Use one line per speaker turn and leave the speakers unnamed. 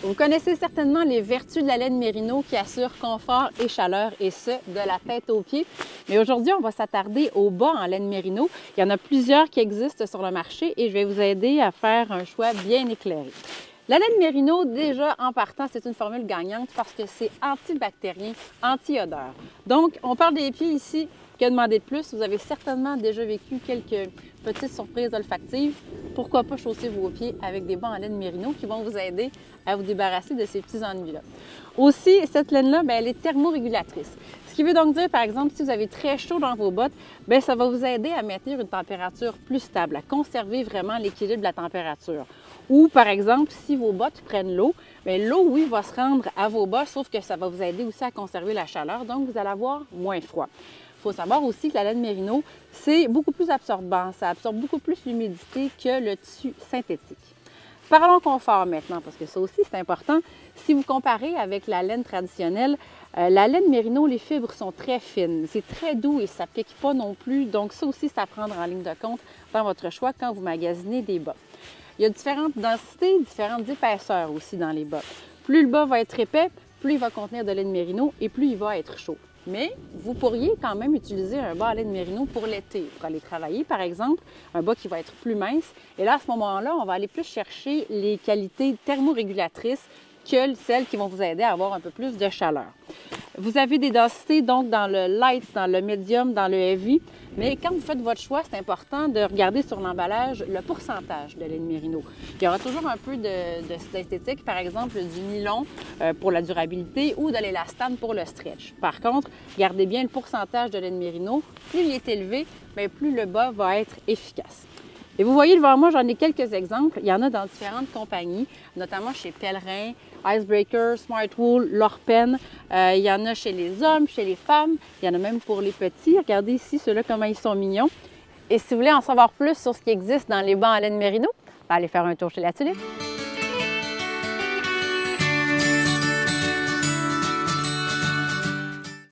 Vous connaissez certainement les vertus de la laine Merino qui assure confort et chaleur, et ce, de la tête aux pieds. Mais aujourd'hui, on va s'attarder aux bas en laine Merino. Il y en a plusieurs qui existent sur le marché et je vais vous aider à faire un choix bien éclairé. La laine Merino, déjà en partant, c'est une formule gagnante parce que c'est antibactérien, anti-odeur. Donc, on parle des pieds ici. Que demander de plus? Vous avez certainement déjà vécu quelques petites surprises olfactives. Pourquoi pas chausser vos pieds avec des bas en laine Merino qui vont vous aider à vous débarrasser de ces petits ennuis-là. Aussi, cette laine-là, elle est thermorégulatrice. Ce qui veut donc dire, par exemple, si vous avez très chaud dans vos bottes, ça va vous aider à maintenir une température plus stable, à conserver vraiment l'équilibre de la température. Ou, par exemple, si vos bottes prennent l'eau, l'eau, oui, va se rendre à vos bas, sauf que ça va vous aider aussi à conserver la chaleur, donc vous allez avoir moins froid. Il faut savoir aussi que la laine Merino, c'est beaucoup plus absorbant. Ça absorbe beaucoup plus l'humidité que le tissu synthétique. Parlons confort maintenant, parce que ça aussi, c'est important. Si vous comparez avec la laine traditionnelle, la laine Merino, les fibres sont très fines. C'est très doux et ça ne pique pas non plus. Donc ça aussi, c'est à prendre en ligne de compte dans votre choix quand vous magasinez des bas. Il y a différentes densités, différentes épaisseurs aussi dans les bas. Plus le bas va être épais, plus il va contenir de laine Merino et plus il va être chaud. Mais vous pourriez quand même utiliser un bas à laine Merino pour l'été, pour aller travailler par exemple, un bas qui va être plus mince. Et là, à ce moment-là, on va aller plus chercher les qualités thermorégulatrices que celles qui vont vous aider à avoir un peu plus de chaleur. Vous avez des densités donc dans le light, dans le medium, dans le heavy, mais quand vous faites votre choix, c'est important de regarder sur l'emballage le pourcentage de laine Merino. Il y aura toujours un peu de synthétique, par exemple du nylon pour la durabilité ou de l'élastane pour le stretch. Par contre, gardez bien le pourcentage de laine Merino. Plus il est élevé, plus le bas va être efficace. Et vous voyez devant moi, j'en ai quelques exemples. Il y en a dans différentes compagnies, notamment chez Pellerin, Icebreaker, Smartwool, Lorpen. Il y en a chez les hommes, chez les femmes. Il y en a même pour les petits. Regardez ici, ceux-là, comment ils sont mignons. Et si vous voulez en savoir plus sur ce qui existe dans les bas en laine Merino, allez faire un tour chez La Tulipe.